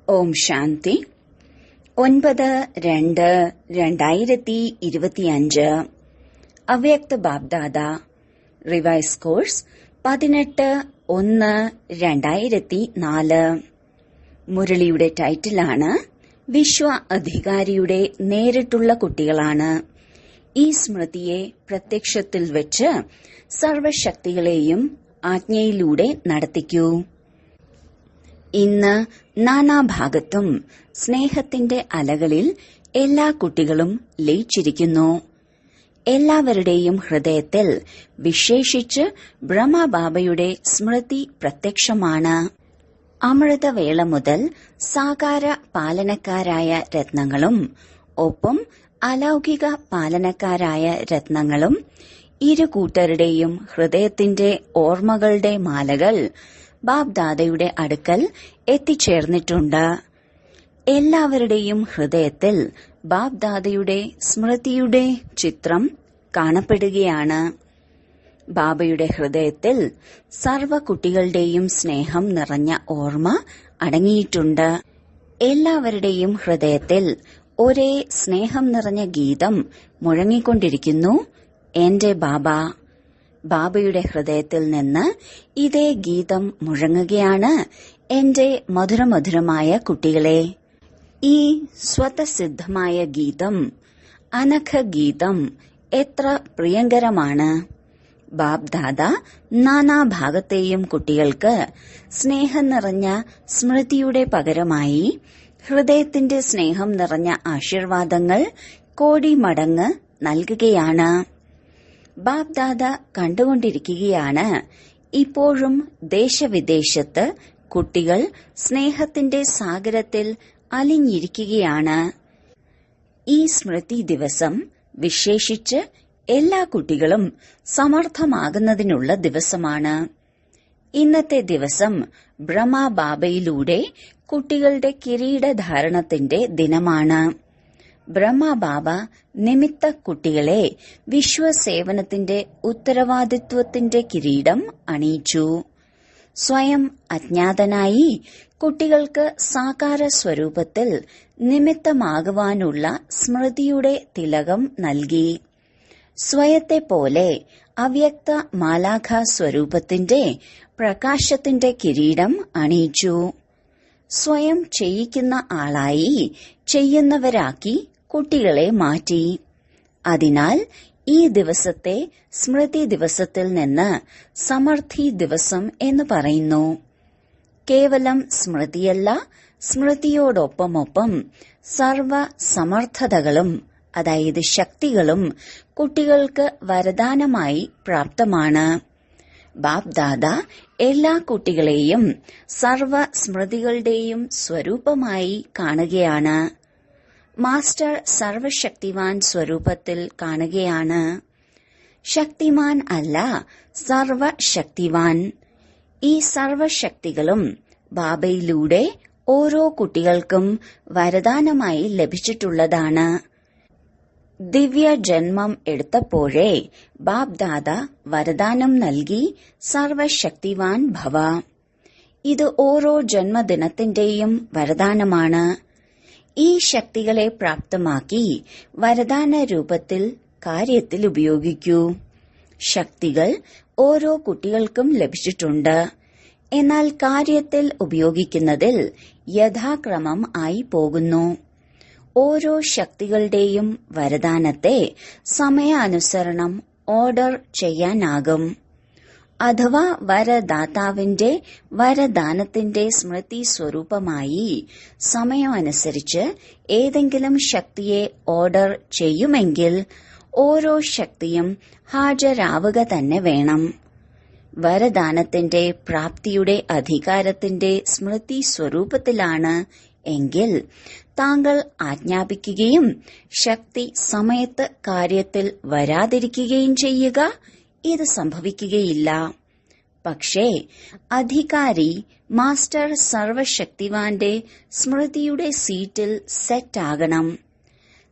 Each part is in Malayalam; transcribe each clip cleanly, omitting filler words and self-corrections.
ഓം ശാന്തി 9/2/2025 അവ്യക്ത ബാബ്ദാദ റിവൈസ് കോഴ്സ് 18/1/2004. മുരളിയുടെ ടൈറ്റിലാണ് വിശ്വ അധികാരിയുടെ നേരിട്ടുള്ള കുട്ടികളാണ്. ഈ സ്മൃതിയെ പ്രത്യക്ഷത്തിൽ വെച്ച് സർവശക്തികളെയും ആജ്ഞയിലൂടെ നടത്തിക്കൂ. ഇന്ന് നാനാഭാഗത്തും സ്നേഹത്തിന്റെ അലകളിൽ എല്ലാ കുട്ടികളും ലയിച്ചിരിക്കുന്നു. എല്ലാവരുടെയും ഹൃദയത്തിൽ വിശേഷിച്ച് ബ്രഹ്മബാബയുടെ സ്മൃതി പ്രത്യക്ഷമാണ്. അമൃതവേള മുതൽ സാകാര പാലനക്കാരായ രത്നങ്ങളും ഒപ്പം അലൗകിക പാലനക്കാരായ രത്നങ്ങളും ഇരു കൂട്ടരുടെയും ഹൃദയത്തിന്റെ ഓർമ്മകളുടെ മാലകൾ ബാബ്ദാദയുടെ അടുക്കൽ എത്തിച്ചേർന്നിട്ടുണ്ട്. എല്ലാവരുടെയും ഹൃദയത്തിൽ ബാബ്ദാദയുടെ സ്മൃതിയുടെ ചിത്രം കാണപ്പെടുകയാണ്. ബാബയുടെ ഹൃദയത്തിൽ സർവ കുട്ടികളുടെയും സ്നേഹം നിറഞ്ഞ ഓർമ്മ അടങ്ങിയിട്ടുണ്ട്. എല്ലാവരുടെയും ഹൃദയത്തിൽ ഒരേ സ്നേഹം നിറഞ്ഞ ഗീതം മുഴങ്ങിക്കൊണ്ടിരിക്കുന്നു. എന്റെ ബാബ. ബാബയുടെ ഹൃദയത്തിൽ നിന്ന് ഇതേ ഗീതം മുഴങ്ങുകയാണ്. എന്റെ മധുരമധുരമായ കുട്ടികളെ, ഈ സ്വതസിദ്ധമായ ഗീതം, അനഘ ഗീതം എത്ര പ്രിയങ്കരമാണ്. ബാബ്ദാദ നാനാഭാഗത്തെയും കുട്ടികൾക്ക് സ്നേഹം നിറഞ്ഞ സ്മൃതിയുടെ പകരമായി ഹൃദയത്തിന്റെ സ്നേഹം നിറഞ്ഞ ആശീർവാദങ്ങൾ കോടി മടങ്ങ് നൽകുകയാണ്. ബാബ്ദാദ കണ്ടുകൊണ്ടിരിക്കുകയാണ്. ഇപ്പോഴും ദേശവിദേശത്ത് കുട്ടികൾ സ്നേഹത്തിന്റെ സാഗരത്തിൽ അലിഞ്ഞിരിക്കുകയാണ്. ഈ സ്മൃതി ദിവസം വിശേഷിച്ച് എല്ലാ കുട്ടികളും സമർത്ഥമാകുന്നതിനുള്ള ദിവസമാണ്. ഇന്നത്തെ ദിവസം ബ്രഹ്മബാബയിലൂടെ കുട്ടികളുടെ കിരീടധാരണത്തിന്റെ ദിനമാണ്. ബ്രഹ്മബാബ നിമിത്ത കുട്ടികളെ വിശ്വസേവനത്തിന്റെ ഉത്തരവാദിത്വത്തിന്റെ കിരീടം അണിയിച്ചു. സ്വയം അജ്ഞാതനായി കുട്ടികൾക്ക് സാകാര സ്വരൂപത്തിൽ നിമിത്തമാകുവാനുള്ള സ്മൃതിയുടെ തിലകം നൽകി. സ്വയത്തെ പോലെ അവ്യക്ത മാലാഖ സ്വരൂപത്തിന്റെ പ്രകാശത്തിന്റെ കിരീടം അണിയിച്ചു. സ്വയം ചെയ്യിക്കുന്ന ആളായി ചെയ്യുന്നവരാക്കി കുട്ടികളെ മാറ്റി. അതിനാൽ ഈ ദിവസത്തെ സ്മൃതി ദിവസത്തിൽ നിന്ന് സമർത്ഥി ദിവസം എന്ന് പറയുന്നു. കേവലം സ്മൃതിയല്ല, സ്മൃതിയോടൊപ്പമൊപ്പം സർവ സമർത്ഥതകളും, അതായത് ശക്തികളും കുട്ടികൾക്ക് വരദാനമായി പ്രാപ്തമാണ്. ബാബ്ദാദ എല്ലാ കുട്ടികളെയും സർവ സ്മൃതികളുടെയും സ്വരൂപമായി കാണുകയാണ്. മാസ്റ്റർ സർവശക്തിവാൻ സ്വരൂപത്തിൽ കാണുകയാണ്. ശക്തിമാൻ അല്ല, സർവശക്തിവാൻ. ഈ സർവശക്തികളും ബാബയിലൂടെ ഓരോ കുട്ടികൾക്കും വരദാനമായി ലഭിച്ചിട്ടുള്ളതാണ്. ദിവ്യ ജന്മം എടുത്തപ്പോഴേ ബാബ്ദാദ വരദാനം നൽകി സർവശക്തിവാൻ ഭവ. ഇത് ഓരോ ജന്മദിനത്തിന്റെയും വരദാനമാണ്. ഈ ശക്തികളെ പ്രാപ്തമാക്കി വരദാന രൂപത്തിൽ കാര്യത്തിൽ ഉപയോഗിക്കൂ. ശക്തികൾ ഓരോ കുട്ടികൾക്കും ലഭിച്ചിട്ടുണ്ട്. എന്നാൽ കാര്യത്തിൽ ഉപയോഗിക്കുന്നതിൽ യഥാക്രമം ആയി പോകുന്നു. ഓരോ ശക്തികളുടെയും വരദാനത്തെ സമയാനുസരണം ഓർഡർ ചെയ്യാനാകും. അഥവാ വരദാതാവിന്റെ വരദാനത്തിന്റെ സ്മൃതി സ്വരൂപമായി സമയമനുസരിച്ച് ഏതെങ്കിലും ശക്തിയെ ഓർഡർ ചെയ്യുമെങ്കിൽ ഓരോ ശക്തിയും ഹാജരാവുക തന്നെ വേണം. വരദാനത്തിന്റെ പ്രാപ്തിയുടെ അധികാരത്തിന്റെ സ്മൃതി സ്വരൂപത്തിലാണ് എങ്കിൽ താങ്കൾ ആജ്ഞാപിക്കുകയും ശക്തി സമയത്ത് കാര്യത്തിൽ വരാതിരിക്കുകയും ചെയ്യുക, ഇത് സംഭവിക്കുകയില്ല. പക്ഷേ അധികാരി മാസ്റ്റർ സർവശക്തിവാന്റെ സ്മൃതിയുടെ സീറ്റിൽ സെറ്റാകണം.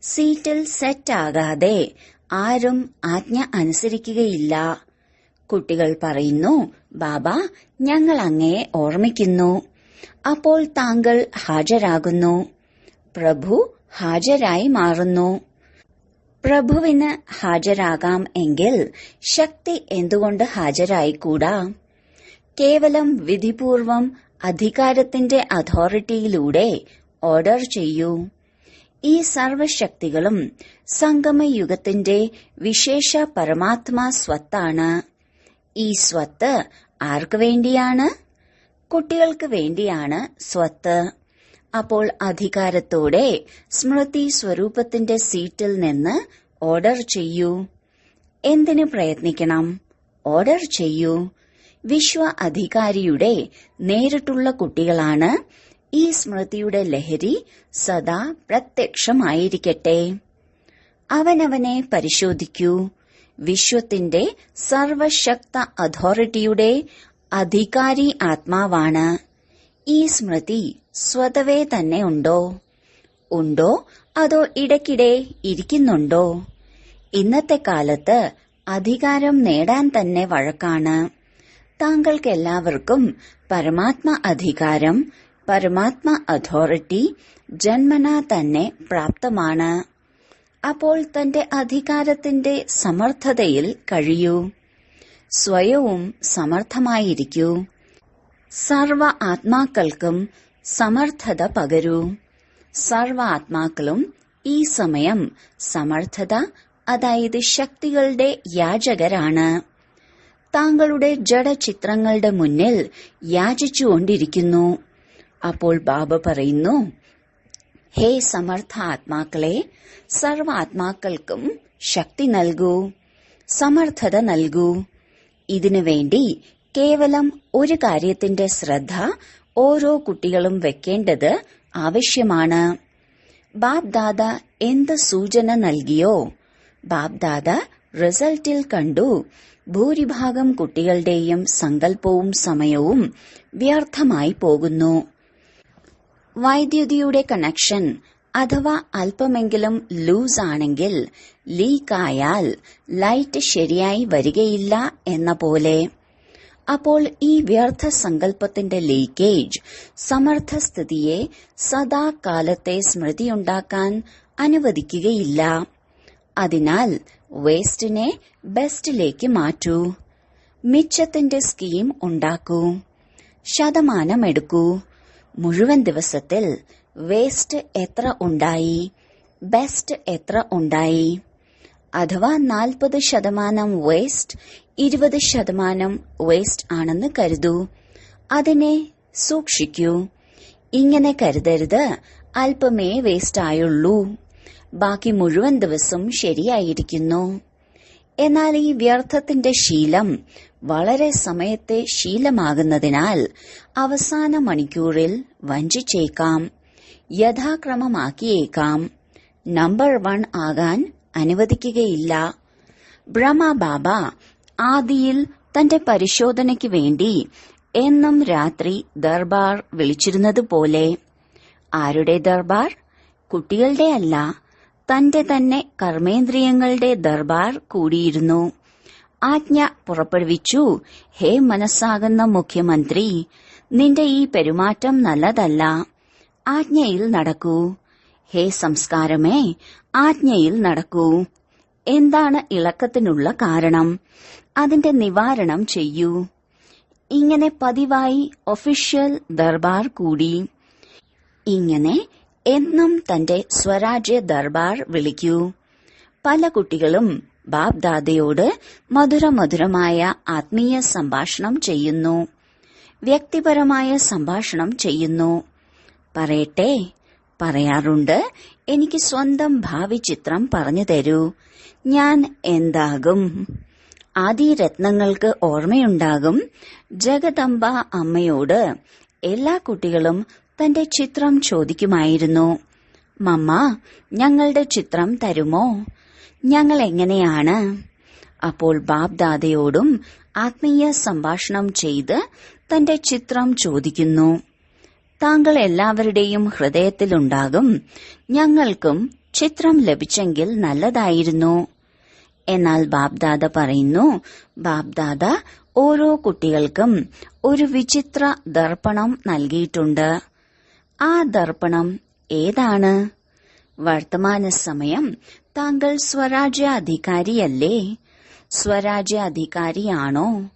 സീറ്റിൽ സെറ്റാകാതെ ആരും ആജ്ഞ അനുസരിക്കുകയില്ല. കുട്ടികൾ പറയുന്നു, ബാബ ഞങ്ങൾ അങ്ങയെ ഓർമ്മിക്കുന്നു. അപ്പോൾ താങ്കൾ ഹാജരാകുന്നു. പ്രഭു ഹാജരായി മാറുന്നു. പ്രഭുവിന് ഹാജരാകാം എങ്കിൽ ശക്തി എന്തുകൊണ്ട് ഹാജരായിക്കൂടാ? കേവലം വിധിപൂർവം അധികാരത്തിന്റെ അതോറിറ്റിയിലൂടെ ഓർഡർ ചെയ്യൂ. ഈ സർവശക്തികളും സംഗമയുഗത്തിന്റെ വിശേഷ പരമാത്മാ സ്വത്താണ്. ഈ സ്വത്ത് ആർക്ക് വേണ്ടിയാണ്? കുട്ടികൾക്ക് വേണ്ടിയാണ് സ്വത്ത്. അപ്പോൾ അധികാരത്തോടെ സ്മൃതി സ്വരൂപത്തിന്റെ സീറ്റിൽ നിന്ന് ഓർഡർ ചെയ്യൂ. എന്തിനു പ്രയത്നിക്കണം? ഓർഡർ ചെയ്യൂ. വിശ്വ അധികാരിയുടെ നേരിട്ടുള്ള കുട്ടികളാണ്. ഈ സ്മൃതിയുടെ ലഹരി സദാ പ്രത്യക്ഷമായിരിക്കട്ടെ. അവനവനെ പരിശോധിക്കൂ. വിശ്വത്തിന്റെ സർവശക്ത അതോറിറ്റിയുടെ അധികാരി ആത്മാവാണ്. ഈ സ്മൃതി സ്വതവേ തന്നെ ഉണ്ടോ അതോ ഇടയ്ക്കിടെ ഇരിക്കുന്നുണ്ടോ? ഇന്നത്തെ കാലത്ത് അധികാരം നേടാൻ തന്നെ വഴക്കാണ്. താങ്കൾക്കെല്ലാവർക്കും പരമാത്മ അധികാരം, പരമാത്മ അതോറിറ്റി ജന്മനാ തന്നെ പ്രാപ്തമാണ്. അപ്പോൾ തന്റെ അധികാരത്തിന്റെ സമർത്ഥതയിൽ കഴിയൂ. സ്വയവും സമർത്ഥമായിരിക്കൂ. സർവ ആത്മാക്കൾക്കും സമർത്ഥത പകരൂ. സർവ ആത്മാക്കളും ഈ സമയം സമർത്ഥത, അതായത് ശക്തികളുടെ യാചകരാണ്. താങ്കളുടെ ജഡചിത്രങ്ങളുടെ മുന്നിൽ യാചിച്ചുകൊണ്ടിരിക്കുന്നു. അപ്പോൾ ബാബ പറയുന്നു, ഹേ സമർത്ഥ ആത്മാക്കളെ, സർവ ആത്മാക്കൾക്കും ശക്തി നൽകൂ, സമർത്ഥത നൽകൂ. ഇതിനുവേണ്ടി കേവലം ഒരു കാര്യത്തിന്റെ ശ്രദ്ധ ഓരോ കുട്ടികളും വെക്കേണ്ടത് ആവശ്യമാണ്. ബാബ് ദാദ എന്ത് സൂചന നൽകിയോ, ബാബ് ദാദ റിസൾട്ടിൽ കണ്ടു. ഭൂരിഭാഗം കുട്ടികളുടെയും സങ്കല്പവും സമയവും വ്യർത്ഥമായി പോകുന്നു. വൈദ്യുതിയുടെ കണക്ഷൻ അഥവാ അല്പമെങ്കിലും ലൂസ് ആണെങ്കിൽ, ലീക്കായാൽ ലൈറ്റ് ശരിയായി വരികയില്ല എന്ന പോലെ. അപ്പോൾ ഈ വ്യർത്ഥ സങ്കല്പത്തിന്റെ ലീക്കേജ് സമർത്ഥസ്ഥിതിയെ സദാകാലത്തെ സ്മൃതിയുണ്ടാക്കാൻ അനുവദിക്കുകയില്ല. അതിനാൽ വേസ്റ്റിനെ ബെസ്റ്റിലേക്ക് മാറ്റൂ. മിച്ചത്തിന്റെ സ്കീം ഉണ്ടാക്കൂ. ശതമാനമെടുക്കൂ. മുഴുവൻ ദിവസത്തിൽ വേസ്റ്റ് എത്ര ഉണ്ടായി, ബെസ്റ്റ് എത്ര ഉണ്ടായി. അഥവാ 40% വേസ്റ്റ്, 20% വേസ്റ്റ് ആണെന്ന് കരുതൂ. അതിനെ സൂക്ഷിക്കൂ. ഇങ്ങനെ കരുതരുത്, അല്പമേ വേസ്റ്റ് ആയുള്ളൂ, ബാക്കി മുഴുവൻ ദിവസം ശരിയായിരിക്കുന്നു. എന്നാൽ ഈ വ്യർത്ഥത്തിന്റെ ശീലം വളരെ സമയത്തെ ശീലമാകുന്നതിനാൽ അവസാന മണിക്കൂറിൽ വഞ്ചിച്ചേക്കാം, യഥാക്രമമാക്കിയേക്കാം. നമ്പർ 1 ആകാൻ അനുവദിക്കുകയില്ല. ബ്രഹ്മബാബ ആദിയിൽ തന്റെ പരിശോധനയ്ക്ക് വേണ്ടി എന്നും രാത്രി ദർബാർ വിളിച്ചിരുന്നതുപോലെ. ആരുടെ ദർബാർ? കുട്ടികളുടെ അല്ല, തന്റെ തന്നെ കർമ്മേന്ദ്രിയങ്ങളുടെ ദർബാർ കൂടിയിരുന്നു. ആജ്ഞ പുറപ്പെടുവിച്ചു, ഹേ മനസ്സാകുന്ന മുഖ്യമന്ത്രി, നിന്റെ ഈ പെരുമാറ്റം നല്ലതല്ല, ആജ്ഞയിൽ നടക്കൂ. ഹേ സംസ്കാരമേ, ആജ്ഞയിൽ നടക്കൂ. എന്താണ് ഇളക്കത്തിനുള്ള കാരണം? അതിന്റെ നിവാരണം ചെയ്യൂ. ഇങ്ങനെ പതിവായി ഒഫീഷ്യൽ ദർബാർ കൂടി. ഇങ്ങനെ എന്നും തന്റെ സ്വരാജ്യ ദർബാർ വിളിക്കൂ. പല കുട്ടികളും ബാബ് ദാദയോട് മധുരമധുരമായ ആത്മീയ സംഭാഷണം ചെയ്യുന്നു, വ്യക്തിപരമായ സംഭാഷണം ചെയ്യുന്നു. പറയട്ടെ, പറയാറുണ്ട്, എനിക്ക് സ്വന്തം ഭാവി ചിത്രം പറഞ്ഞു തരൂ, ഞാൻ എന്താകും? ആദിരത്നങ്ങൾക്ക് ഓർമ്മയുണ്ടാകും. ജഗദംബ അമ്മയോട് എല്ലാ കുട്ടികളും തന്റെ ചിത്രം ചോദിക്കുമായിരുന്നു. മമ്മ, ഞങ്ങളുടെ ചിത്രം തരുമോ? ഞങ്ങൾ എങ്ങനെയാണ്? അപ്പോൾ ബാബ് ദാദയോടും ആത്മീയ സംഭാഷണം ചെയ്ത് തന്റെ ചിത്രം ചോദിക്കുന്നു. താങ്കൾ എല്ലാവരുടെയും ഹൃദയത്തിലുണ്ടാകും, ഞങ്ങൾക്കും ചിത്രം ലഭിച്ചെങ്കിൽ നല്ലതായിരുന്നു. എന്നാൽ ബാബ് ദാദ പറയുന്നു, ബാബ് ദാദ ഓരോ കുട്ടികൾക്കും ഒരു വിചിത്ര ദർപ്പണം നൽകിയിട്ടുണ്ട്. ആ ദർപ്പണം ഏതാണ്? വർത്തമാന സമയം താങ്കൾ സ്വരാജ്യാധികാരിയല്ലേ? സ്വരാജ്യാധികാരിയാണോ?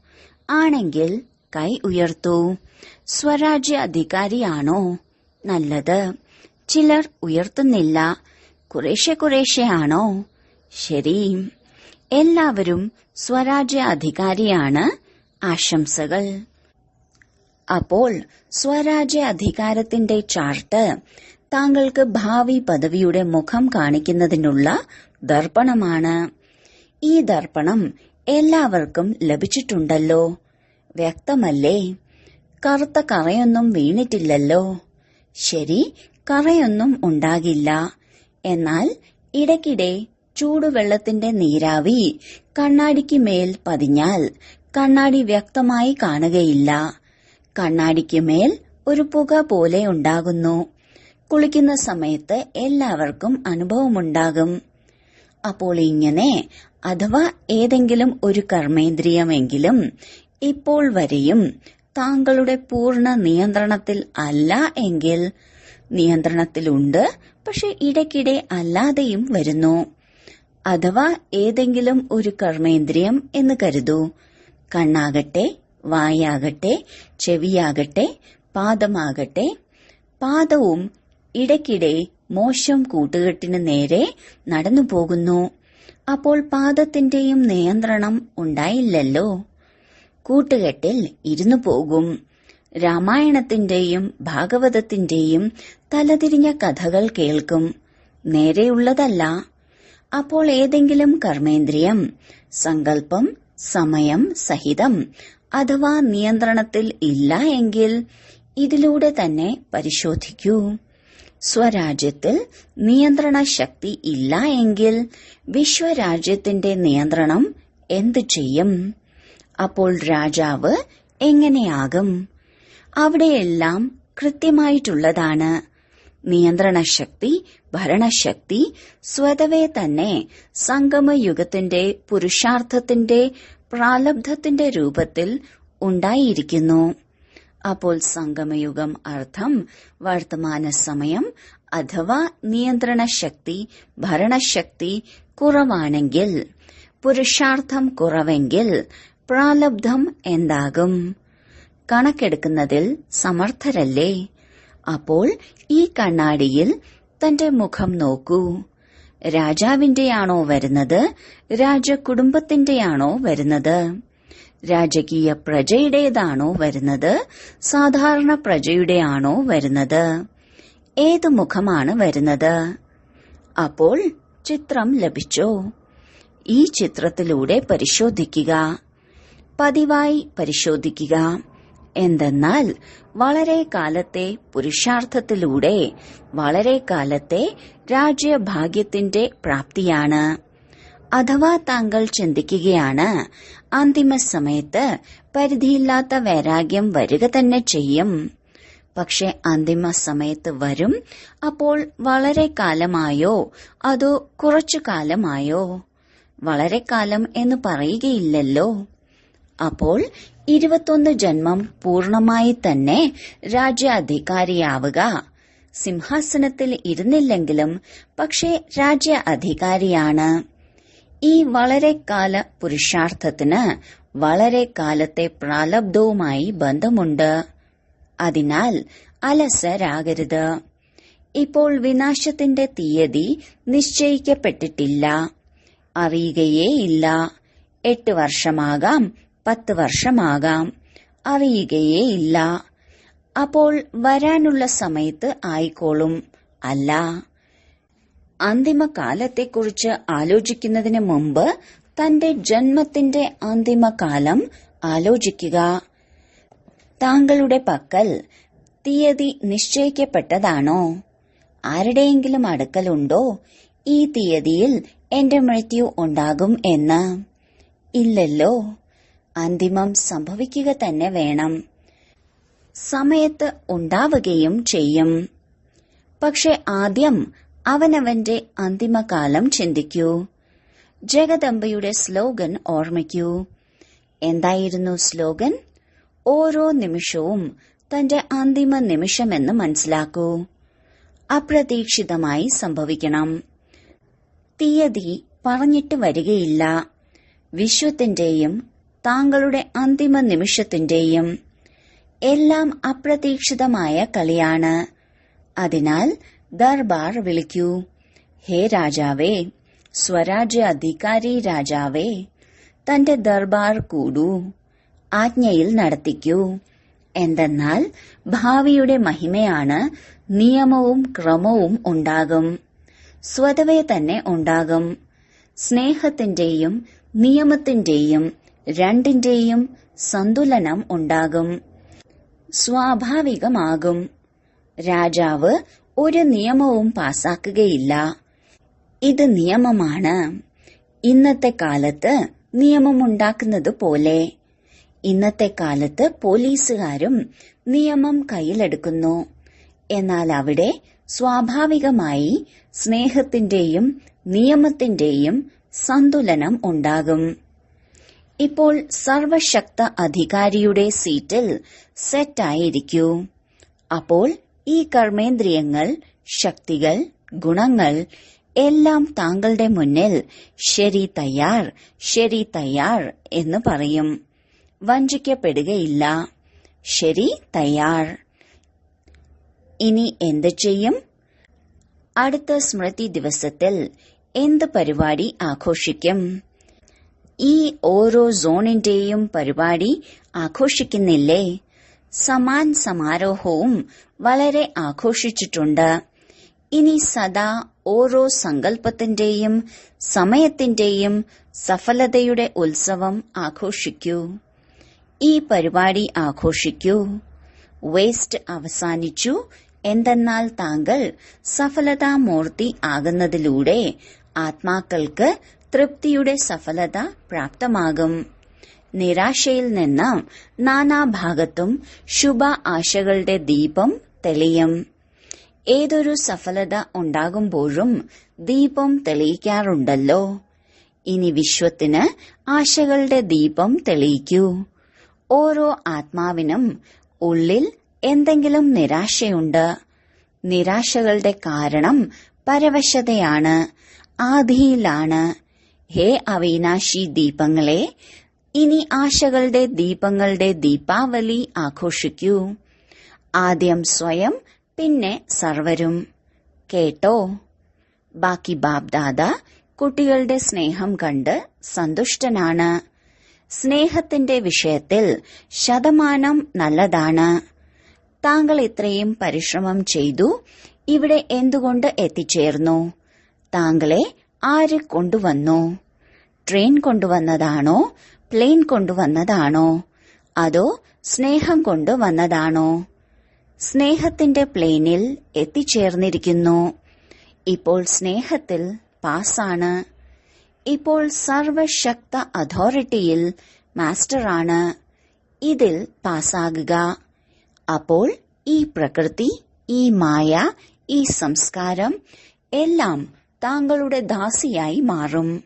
ആണെങ്കിൽ കൈ ഉയർത്തൂ. സ്വരാജ്യാധികാരിയാണോ? നല്ലത്. ചിലർ ഉയർത്തുന്നില്ല. കുറേശ്ശെയാണോ? ശരി. എല്ലാവരും സ്വരാജ്യാധികാരിയാണ്. ആശംസകൾ. അപ്പോൾ സ്വരാജ്യ അധികാരത്തിന്റെ ചാർട്ട് താങ്കൾക്ക് ഭാവി പദവിയുടെ മുഖം കാണിക്കുന്നതിനുള്ള ദർപ്പണമാണ്. ഈ ദർപ്പണം എല്ലാവർക്കും ലഭിച്ചിട്ടുണ്ടല്ലോ. വ്യക്തമല്ലേ? കറുത്ത കറയൊന്നും വീണിട്ടില്ലല്ലോ. ശരി, കറയൊന്നും ഉണ്ടാകില്ല. എന്നാൽ ഇടയ്ക്കിടെ ചൂടുവെള്ളത്തിന്റെ നീരാവി കണ്ണാടിക്ക് മേൽ പതിഞ്ഞാൽ കണ്ണാടി വ്യക്തമായി കാണുകയില്ല. കണ്ണാടിക്ക് മേൽ ഒരു പുക പോലെ ഉണ്ടാകുന്നു. കുളിക്കുന്ന സമയത്ത് എല്ലാവർക്കും അനുഭവമുണ്ടാകും. അപ്പോൾ ഇങ്ങനെ അഥവാ ഏതെങ്കിലും ഒരു കർമ്മേന്ദ്രിയമെങ്കിലും ഇപ്പോൾ വരെയും താങ്കളുടെ പൂർണ്ണ നിയന്ത്രണത്തിൽ അല്ല എങ്കിൽ, നിയന്ത്രണത്തിലുണ്ട് പക്ഷെ ഇടയ്ക്കിടെ അല്ലാതെയും വരുന്നു. അഥവാ ഏതെങ്കിലും ഒരു കർമ്മേന്ദ്രിയം എന്ന് കരുതൂ. കണ്ണാകട്ടെ, വായാകട്ടെ, ചെവിയാകട്ടെ, പാദമാകട്ടെ. പാദവും ഇടയ്ക്കിടെ മോശം കൂട്ടുകെട്ടിന് നേരെ നടന്നു പോകുന്നു. അപ്പോൾ പാദത്തിന്റെയും നിയന്ത്രണം ഉണ്ടായില്ലല്ലോ. കൂട്ടുകെട്ടിൽ ഇരുന്നു പോകും. രാമായണത്തിന്റെയും ഭാഗവതത്തിന്റെയും തലതിരിഞ്ഞ കഥകൾ കേൾക്കും. നേരെയുള്ളതല്ല. അപ്പോൾ ഏതെങ്കിലും കർമ്മേന്ദ്രിയം സങ്കല്പം സമയം സഹിതം അഥവാ നിയന്ത്രണത്തിൽ ഇല്ല എങ്കിൽ ഇതിലൂടെ തന്നെ പരിശോധിക്കൂ. സ്വരാജ്യത്തിൽ നിയന്ത്രണ ശക്തി ഇല്ല എങ്കിൽ വിശ്വരാജ്യത്തിന്റെ നിയന്ത്രണം എന്തു ചെയ്യും? അപ്പോൾ രാജാവ് എങ്ങനെയാകും? അവിടെയെല്ലാം കൃത്യമായിട്ടുള്ളതാണ്. നിയന്ത്രണശക്തി, ഭരണശക്തി സ്വതവേ തന്നെ സംഗമയുഗത്തിന്റെ പുരുഷാർത്ഥത്തിന്റെ പ്രാലബ്ധത്തിന്റെ രൂപത്തിൽ ഉണ്ടായിരിക്കുന്നു. അപ്പോൾ സംഗമയുഗം അർത്ഥം വർത്തമാന സമയം അഥവാ നിയന്ത്രണശക്തി, ഭരണശക്തി കുറവാണെങ്കിൽ, പുരുഷാർത്ഥം കുറവെങ്കിൽ പ്രാലബ്ധം എന്താകും? കണക്കെടുക്കുന്നതിൽ സമർത്ഥരല്ലേ? അപ്പോൾ ഈ കണ്ണാടിയിൽ തന്റെ മുഖം നോക്കൂ. രാജാവിന്റെയാണോ വരുന്നത്? രാജകുടുംബത്തിന്റെയാണോ വരുന്നത്? രാജകീയ പ്രജയുടേതാണോ വരുന്നത്? സാധാരണ പ്രജയുടെയാണോ വരുന്നത്? ഏതു മുഖമാണ് വരുന്നത്? അപ്പോൾ ചിത്രം ലഭിച്ചോ? ഈ ചിത്രത്തിലൂടെ പരിശോധിക്കുക. പതിവായി പരിശോധിക്കുക. എന്തെന്നാൽ വളരെ കാലത്തെ പുരുഷാർത്ഥത്തിലൂടെ വളരെ കാലത്തെ രാജ്യഭാഗ്യത്തിന്റെ പ്രാപ്തിയാണ്. അഥവാ താങ്കൾ ചിന്തിക്കുകയാണ് അന്തിമ സമയത്ത് പരിധിയില്ലാത്ത വൈരാഗ്യം വരിക തന്നെ ചെയ്യും. പക്ഷെ അന്തിമ സമയത്ത് വരും. അപ്പോൾ വളരെ കാലമായോ അതോ കുറച്ചു കാലമായോ? വളരെ കാലം എന്ന് പറയുകയില്ലല്ലോ. അപ്പോൾ 21 ജന്മം പൂർണമായി തന്നെ രാജ്യാധികാരിയാവുക. സിംഹാസനത്തിൽ ഇരുന്നില്ലെങ്കിലും പക്ഷേ രാജ്യ അധികാരിയാണ്. ഈ വളരെ കാല പുരുഷാർത്ഥത്തിന് വളരെ കാലത്തെ പ്രാലബ്ധവുമായി ബന്ധമുണ്ട്. അതിനാൽ അലസരാകരുത്. ഇപ്പോൾ വിനാശത്തിന്റെ തീയതി നിശ്ചയിക്കപ്പെട്ടിട്ടില്ല. അറിയുകയേയില്ല. 8 വർഷമാകാം, 10 വർഷമാകാം. അറിയുകയേയില്ല. അപ്പോൾ വരാനുള്ള സമയത്ത് ആയിക്കോളും. അല്ല, അന്തിമകാലത്തെക്കുറിച്ച് ആലോചിക്കുന്നതിന് മുമ്പ് തന്റെ ജന്മത്തിന്റെ അന്തിമകാലം ആലോചിക്കുക. താങ്കളുടെ പക്കൽ തീയതി നിശ്ചയിക്കപ്പെട്ടതാണോ? ആരുടെയെങ്കിലും അടുക്കലുണ്ടോ ഈ തീയതിയിൽ എന്റെ മൃത്യു ഉണ്ടാകും എന്ന്? ഇല്ലല്ലോ. അന്തിമം സംഭവിക്കുക തന്നെ വേണം. സമയത്ത് ഉണ്ടാവുകയും ചെയ്യും. പക്ഷെ ആദ്യം അവനവന്റെ അന്തിമകാലം ചിന്തിക്കൂ. ജഗദംബയുടെ സ്ലോഗൻ ഓർമ്മിക്കൂ. എന്തായിരുന്നു സ്ലോഗൻ? ഓരോ നിമിഷവും തന്റെ അന്തിമ നിമിഷമെന്ന് മനസ്സിലാക്കൂ. അപ്രതീക്ഷിതമായി സംഭവിക്കണം. തീയതി പറഞ്ഞിട്ട് വരികയില്ല. വിശ്വത്തിന്റെയും താങ്കളുടെ അന്തിമ നിമിഷത്തിന്റെയും എല്ലാം അപ്രതീക്ഷിതമായ കളിയാണ്. അതിനാൽ ദർബാർ വിളിക്കൂ. ഹേ രാജാവേ, സ്വരാജ്യ അധികാരി രാജാവേ, തന്റെ ദർബാർ കൂടൂ, ആജ്ഞയിൽ നടത്തിക്കൂ. എന്തെന്നാൽ ഭാവിയുടെ മഹിമയാണ്. നിയമവും ക്രമവും ഉണ്ടാകും, സ്വതവേ തന്നെ ഉണ്ടാകും. സ്നേഹത്തിന്റെയും നിയമത്തിന്റെയും രണ്ടിന്റെയും സന്തുലനം ഉണ്ടാകും, സ്വാഭാവികമാകും. രാജാവ് ഒരു നിയമവും പാസാക്കുകയില്ല. ഇത് നിയമമാണ്. ഇന്നത്തെ കാലത്ത് നിയമമുണ്ടാക്കുന്നത് പോലെ ഇന്നത്തെ കാലത്ത് പോലീസുകാരും നിയമം കയ്യിലെടുക്കുന്നു. എന്നാൽ അവിടെ സ്വാഭാവികമായി സ്നേഹത്തിന്റെയും നിയമത്തിന്റെയും സന്തുലനം ഉണ്ടാകും. ഇപ്പോൾ സർവശക്ത അധികാരിയുടെ സീറ്റിൽ സെറ്റായിരിക്കൂ. അപ്പോൾ ഈ കർമ്മേന്ദ്രിയങ്ങൾ, ശക്തികൾ, ഗുണങ്ങൾ എല്ലാം താങ്കളുടെ മുന്നിൽ ശരി തയ്യാർ, ശരി തയ്യാർ എന്ന് പറയും. വഞ്ചിക്കപ്പെടുകയില്ല. ശരി തയ്യാർ. ഇനി എന്ത് ചെയ്യും? അടുത്ത സ്മൃതി ദിവസത്തിൽ എന്ത് പരിപാടി ആഘോഷിക്കും? ഈ ഓരോ സോണിന്റെയും പരിപാടി ആഘോഷിക്കുന്നില്ലേ? സമാൻ സമാരോഹവും വളരെ ആഘോഷിച്ചിട്ടുണ്ട്. ഇനി സദാ ഓരോ സങ്കല്പത്തിന്റെയും സമയത്തിന്റെയും സഫലതയുടെ ഉത്സവം ആഘോഷിക്കൂ. ഈ പരിപാടി ആഘോഷിക്കൂ. വേസ്റ്റ് അവസാനിച്ചു. എന്തെന്നാൽ താങ്കൾ സഫലതാമൂർത്തി ആകുന്നതിലൂടെ ആത്മാക്കൾക്ക് തൃപ്തിയുടെ സഫലത പ്രാപ്തമാകും. നിരാശയിൽ നിന്ന് നാനാഭാഗത്തും ശുഭ ആശകളുടെ ദീപം തെളിയും. ഏതൊരു സഫലത ഉണ്ടാകുമ്പോഴും ദീപം തെളിയിക്കാറുണ്ടല്ലോ. ഇനി വിശ്വത്തിന് ആശകളുടെ ദീപം തെളിയിക്കൂ. ഓരോ ആത്മാവിനും ഉള്ളിൽ എന്തെങ്കിലും നിരാശയുണ്ട്. നിരാശകളുടെ കാരണം പരവശതയാണ്, ആധിയിലാണ്. ഹേ അവിനാശി ദീപങ്ങളെ, ഇനി ആശകളുടെ ദീപങ്ങളുടെ ദീപാവലി ആഘോഷിക്കൂ. ആദ്യം സ്വയം, പിന്നെ സർവരും. കേട്ടോ? ബാക്കി ബാബ്ദാദ കുട്ടികളുടെ സ്നേഹം കണ്ട് സന്തുഷ്ടനാണ്. സ്നേഹത്തിന്റെ വിഷയത്തിൽ ശതമാനം നല്ലതാണ്. താങ്കൾ ഇത്രയും പരിശ്രമം ചെയ്തു ഇവിടെ എന്തുകൊണ്ട് എത്തിച്ചേർന്നു? താങ്കളെ ആര് കൊണ്ടുവന്നു? ട്രെയിൻ കൊണ്ടുവന്നതാണോ? പ്ലെയിൻ കൊണ്ടുവന്നതാണോ? അതോ സ്നേഹം കൊണ്ടുവന്നതാണോ? സ്നേഹത്തിന്റെ പ്ലെയിനിൽ എത്തിച്ചേർന്നിരിക്കുന്നു. ഇപ്പോൾ സ്നേഹത്തിൽ പാസാണ്. ഇപ്പോൾ സർവശക്ത അതോറിറ്റിയിൽ മാസ്റ്ററാണ്. ഇതിൽ പാസ്സാകുക. അപ്പോൾ ഈ പ്രകൃതി, ഈ മായ, ഈ സംസ്കാരം എല്ലാം താങ്കളുടെ ദാസിയായി മാറും.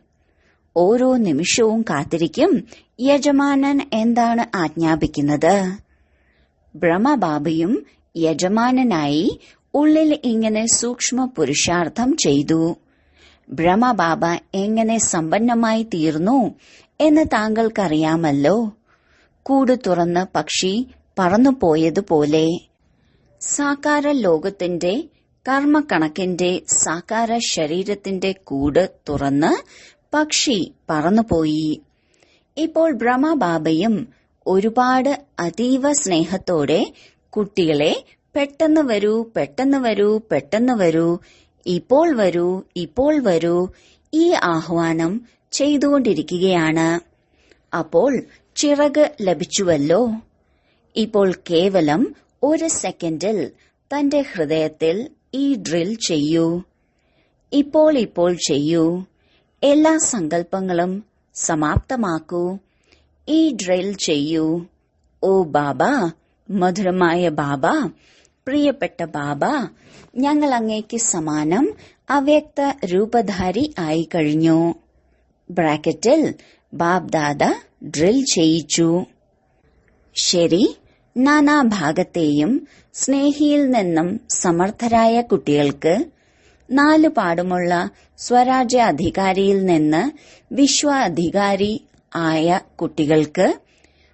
ഓരോ നിമിഷവും കാത്തിരിക്കും യജമാനൻ എന്താണ് ആജ്ഞാപിക്കുന്നത്. ബ്രഹ്മബാബയും യജമാനനായി ഉള്ളിൽ ഇങ്ങനെ സൂക്ഷ്മ പുരുഷാർത്ഥം ചെയ്തു. ബ്രഹ്മബാബ എങ്ങനെ സമ്പന്നമായി തീർന്നു എന്ന് താങ്കൾക്കറിയാമല്ലോ. കൂട് തുറന്ന് പക്ഷി പറന്നുപോയതുപോലെ സാകാര ലോകത്തിന്റെ കർമ്മക്കണക്കിന്റെ സാകാര ശരീരത്തിന്റെ കൂട് തുറന്ന് പക്ഷി പറന്നുപോയി. ഇപ്പോൾ ബ്രഹ്മബാബയും ഒരുപാട് അതീവ സ്നേഹത്തോടെ കുട്ടികളെ പെട്ടെന്ന് വരൂ, പെട്ടെന്ന് വരൂ, പെട്ടെന്ന് വരൂ, ഇപ്പോൾ വരൂ, ഇപ്പോൾ വരൂ, ഈ ആഹ്വാനം ചെയ്തുകൊണ്ടിരിക്കുകയാണ്. അപ്പോൾ ചിറക് ലഭിച്ചുവല്ലോ. ഇപ്പോൾ കേവലം ഒരു സെക്കൻഡിൽ തന്റെ ഹൃദയത്തിൽ ഈ ഡ്രിൽ ചെയ്യൂ. ഇപ്പോൾ ഇപ്പോൾ ചെയ്യൂ. എല്ലാ സങ്കല്പങ്ങളും സമാപ്തമാക്കൂ. ഈ ഡ്രിൽ ചെയ്യൂ. ഓ ബാബ, മധുരമായ ബാബ, പ്രിയപ്പെട്ട ബാബ, ഞങ്ങൾ അങ്ങേക്ക് സമാനം അവ്യക്ത രൂപധാരി ആയി കഴിഞ്ഞു. ബ്രാക്കറ്റിൽ ബാബ്ദാദ ഡ്രിൽ ചെയ്യിച്ചു. ശരി, നാനാഭാഗത്തെയും സ്നേഹിയിൽ നിന്നും സമർത്ഥരായ കുട്ടികൾക്ക്, നാലുപാടുമുള്ള സ്വരാജ്യ അധികാരിയിൽ നിന്ന് വിശ്വ അധികാരി ആയ കുട്ടികൾക്ക്,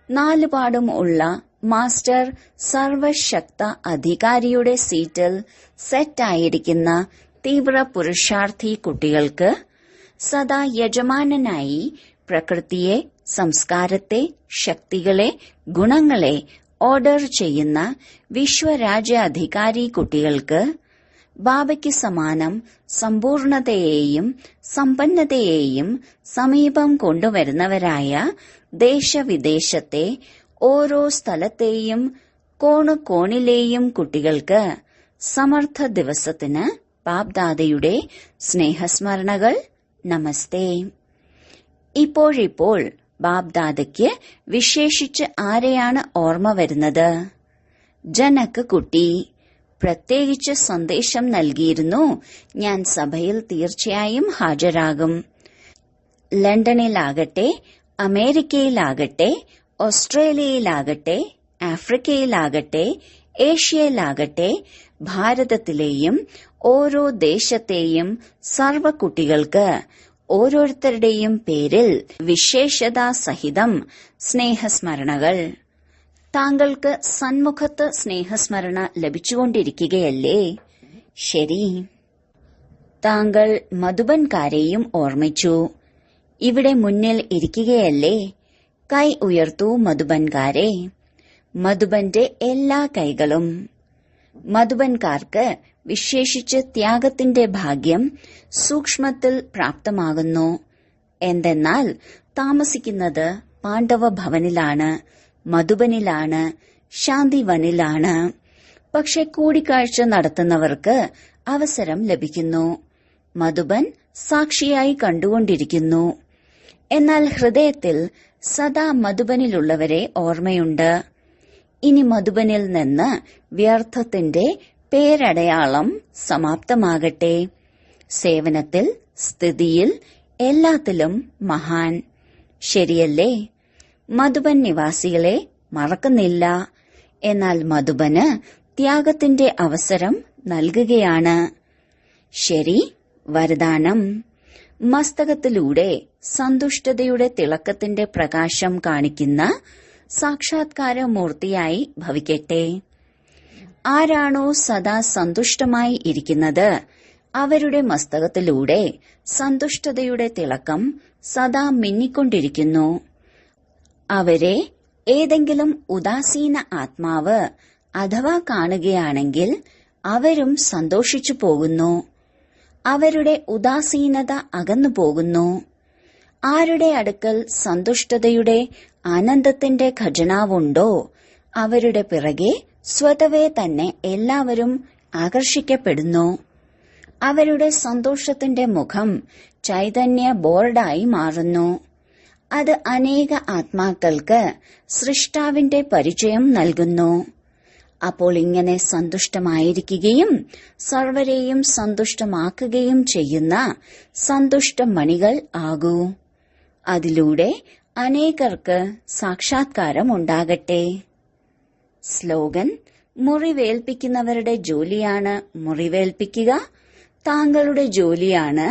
നാലുപാടും ഉള്ള മാസ്റ്റർ സർവശക്ത അധികാരിയുടെ സീറ്റിൽ സെറ്റായിരിക്കുന്ന തീവ്ര പുരുഷാർത്ഥി കുട്ടികൾക്ക്, സദാ യജമാനനായി പ്രകൃതിയെ, സംസ്കാരത്തെ, ശക്തികളെ, ഗുണങ്ങളെ ഓർഡർ ചെയ്യുന്ന വിശ്വരാജ്യ അധികാരി കുട്ടികൾക്ക്, ബാബയ്ക്ക് സമാനം സമ്പൂർണതയെയും സമ്പന്നതയെയും സമീപം കൊണ്ടുവരുന്നവരായ ദേശവിദേശത്തെ ഓരോ സ്ഥലത്തെയും കോണിലെയും കുട്ടികൾക്ക് സമർത്ഥ ദിവസത്തിന് ബാബ്ദാദയുടെ സ്നേഹസ്മരണകൾ. നമസ്തേ. ഇപ്പോഴിപ്പോൾ ബാബ്ദാദയ്ക്ക് വിശേഷിച്ച് ആരെയാണ് ഓർമ്മ വരുന്നത്? ജനക് കുട്ടി പ്രത്യേകിച്ച് സന്ദേശം നൽകിയിരുന്നു, ഞാൻ സഭയിൽ തീർച്ചയായും ഹാജരാകും. ലണ്ടനിലാകട്ടെ, അമേരിക്കയിലാകട്ടെ, ഓസ്ട്രേലിയയിലാകട്ടെ, ആഫ്രിക്കയിലാകട്ടെ, ഏഷ്യയിലാകട്ടെ, ഭാരതത്തിലെയും ഓരോ ദേശത്തെയും സർവ കുട്ടികൾക്ക് ഓരോരുത്തരുടെയും പേരിൽ വിശേഷതാസഹിതം സ്നേഹസ്മരണകൾ. താങ്കൾക്ക് സന്മുഖത്ത് സ്നേഹസ്മരണ ലഭിച്ചുകൊണ്ടിരിക്കുകയല്ലേ? ശരി. താങ്കൾ മധുബൻകാരെയും ഓർമ്മിച്ചു. ഇവിടെ മുന്നിൽ ഇരിക്കുകയല്ലേ? കൈ ഉയർത്തൂ മധുബൻകാരെ. മധുബന്റെ എല്ലാ കൈകളും. മധുബൻകാർക്ക് വിശേഷിച്ച് ത്യാഗത്തിന്റെ ഭാഗ്യം സൂക്ഷ്മത്തിൽ പ്രാപ്തമാകുന്നു. എന്തെന്നാൽ താമസിക്കുന്നത് പാണ്ഡവ ഭവനിലാണ്, മധുബനിലാണ്, ശാന്തിവനിലാണ്. പക്ഷെ കൂടിക്കാഴ്ച നടത്തുന്നവർക്ക് അവസരം ലഭിക്കുന്നു. മധുബൻ സാക്ഷിയായി കണ്ടുകൊണ്ടിരിക്കുന്നു. എന്നാൽ ഹൃദയത്തിൽ സദാ മധുബനിലുള്ളവരെ ഓർമ്മയുണ്ട്. ഇനി മധുബനിൽ നിന്ന് വ്യർത്ഥത്തിന്റെ പേരടയാളം സമാപ്തമാകട്ടെ. സേവനത്തിൽ, സ്ഥിതിയിൽ, എല്ലാത്തിലും മഹാൻ. ശരിയല്ലേ? മധുബൻ നിവാസികളെ മറക്കുന്നില്ല. എന്നാൽ മധുബന് ത്യാഗത്തിന്റെ അവസരം നൽകുകയാണ്. ശരി. വരദാനം: മസ്തകത്തിലൂടെ സന്തുഷ്ടതയുടെ തിളക്കത്തിന്റെ പ്രകാശം കാണിക്കുന്ന സാക്ഷാത്കാര മൂർത്തിയായി ഭവിക്കട്ടെ. ആരാണോ സദാ സന്തുഷ്ടമായി ഇരിക്കുന്നത്, അവരുടെ മസ്തകത്തിലൂടെ സന്തുഷ്ടതയുടെ തിളക്കം സദാ മിന്നിക്കൊണ്ടിരിക്കുന്നു. അവരെ ഏതെങ്കിലും ഉദാസീന ആത്മാവ് അഥവാ കാണുകയാണെങ്കിൽ അവരും സന്തോഷിച്ചു പോകുന്നു. അവരുടെ ഉദാസീനത അകന്നു പോകുന്നു. ആരുടെ അടുക്കൽ സന്തുഷ്ടതയുടെ ആനന്ദത്തിന്റെ ഖജനാവുണ്ടോ അവരുടെ പിറകെ സ്വതവേ തന്നെ എല്ലാവരും ആകർഷിക്കപ്പെടുന്നു. അവരുടെ സന്തോഷത്തിന്റെ മുഖം ചൈതന്യ ബോർഡായി മാറുന്നു. അത് അനേക ആത്മാക്കൾക്ക് സൃഷ്ടാവിന്റെ പരിചയം നൽകുന്നു. അപ്പോൾ ഇങ്ങനെ സന്തുഷ്ടമായിരിക്കുകയും സർവരെയും സന്തുഷ്ടമാക്കുകയും ചെയ്യുന്ന സന്തുഷ്ടമണികൾ ആകൂ. അതിലൂടെ അനേകർക്ക് സാക്ഷാത്കാരം ഉണ്ടാകട്ടെ. സ്ലോഗൻ: മുറിവേൽപ്പിക്കുന്നവരുടെ ജോലിയാണ് മുറിവേൽപ്പിക്കുക, താങ്കളുടെ ജോലിയാണ്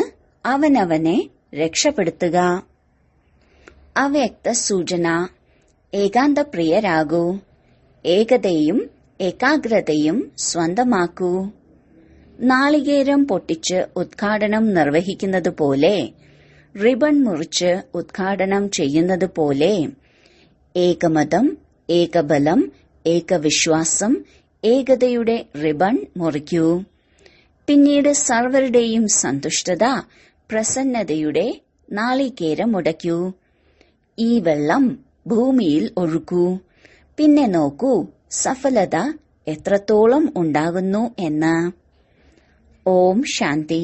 അവനവനെ രക്ഷപ്പെടുത്തുക. അവ്യക്ത സൂചന: ഏകാന്തപ്രിയരാകൂ. ഏകതയും ഏകാഗ്രതയും സ്വന്തമാക്കൂ. നാളികേരം പൊട്ടിച്ച് ഉദ്ഘാടനം നിർവഹിക്കുന്നതുപോലെ, റിബൺ മുറിച്ച് ഉദ്ഘാടനം ചെയ്യുന്നതുപോലെ, ഏകമതം, ഏകബലം, ഏകവിശ്വാസം, ഏകതയുടെ റിബൺ മുറിക്കൂ. പിന്നീട് സർവരുടെയും സന്തുഷ്ടത, പ്രസന്നതയുടെ നാളികേരം ഉടയ്ക്കൂ. ഈ വെള്ളം ഭൂമിയിൽ ഒഴുക്കൂ. പിന്നെ നോക്കൂ സഫലത എത്രത്തോളം ഉണ്ടാകുന്നു എന്ന്. ഓം ശാന്തി.